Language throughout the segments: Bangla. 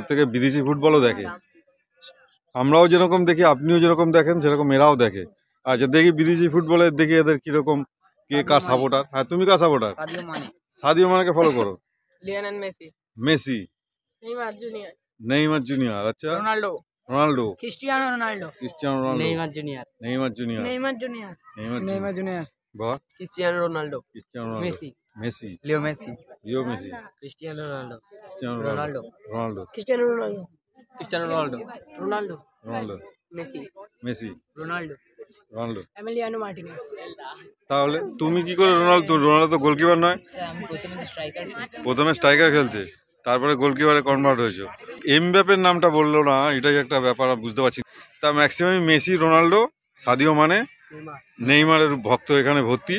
থেকে বিদেশি ফুটবলও দেখে। আমরাও যেরকম দেখি, আপনিও যেরকম দেখেন, সেরকম এরাও দেখে। আচ্ছা, দেখি বিদেশি ফুটবলের দেখি এদের কিরকম, কে কার সাপোর্টার। হ্যাঁ, তুমি কার সাপোর্টার? সাদিও মানেকে ফলো করো। Lionel Messi, Neymar junior. আচ্ছা, Ronaldo, Cristiano Ronaldo, Neymar junior, বাহ, Cristiano Ronaldo, Messi, Leo Messi, Cristiano Ronaldo, Ronaldo, Messi, Ronaldo. Emiliano Martinez. তাহলে তুমি কি করে রোনাল্ডো তো গোলকিপার নয়, আমি প্রথমে স্ট্রাইকার খেলতে, তারপরে গোলকিপারে কনভার্ট হয়েছে। এমবাপ্পের নামটা বললো না, এটাই একটা ব্যাপার, বুঝতে পারছি। তা maximum Messi, Ronaldo, Sadio Mane, নেইমারের ভক্ত এখানে ভর্তি।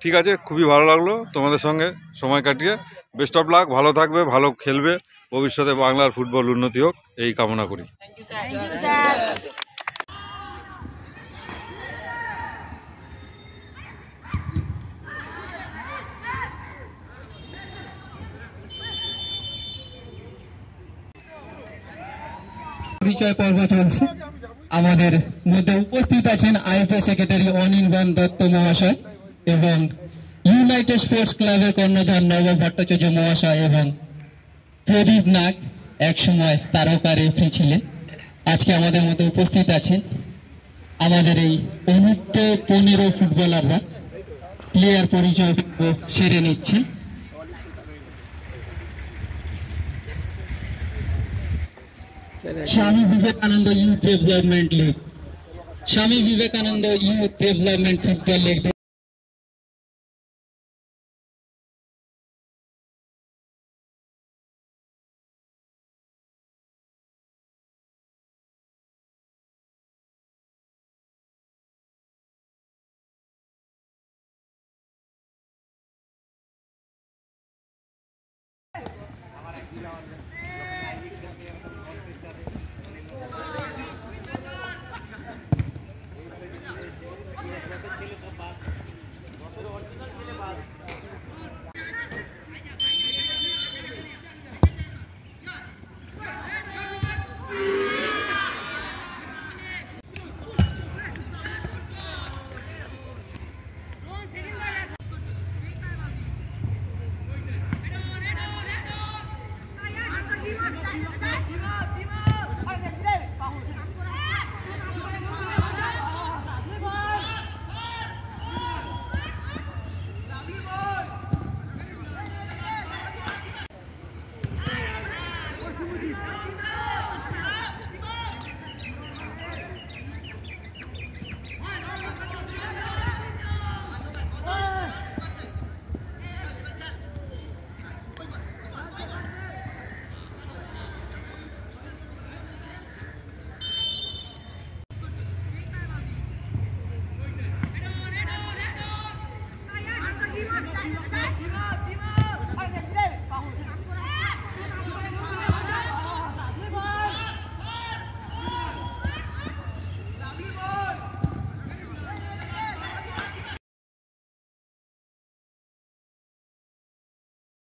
ঠিক আছে, খুবই ভালো লাগলো তোমাদের সঙ্গে সময় কাটিয়ে। বেস্ট অফ লাক, ভালো থাকবে, ভালো খেলবে, ভবিষ্যতে বাংলার ফুটবল উন্নতি হোক এই কামনা করি। পরিচয় পর্ব চলছে। আমাদের মধ্যে উপস্থিত আছেন আইএফএ সেক্রেটারি অনির্বাণ দত্ত মহাশয় এবং ইউনাইটেড স্পোর্টস ক্লাবের কর্ণধার নব ভট্টাচার্য মহাশয় এবং প্রদীপ নাগ, একসময় তারকা রেফারি ছিলেন। আজকে আমাদের মধ্যে উপস্থিত আছেন আমাদের এই অনূর্ধ্ব 15 ফুটবলাররা। প্লেয়ার পরিচয় সেরে নিচ্ছেন। Swami Vivekananda youth development league, Swami Vivekananda youth development football league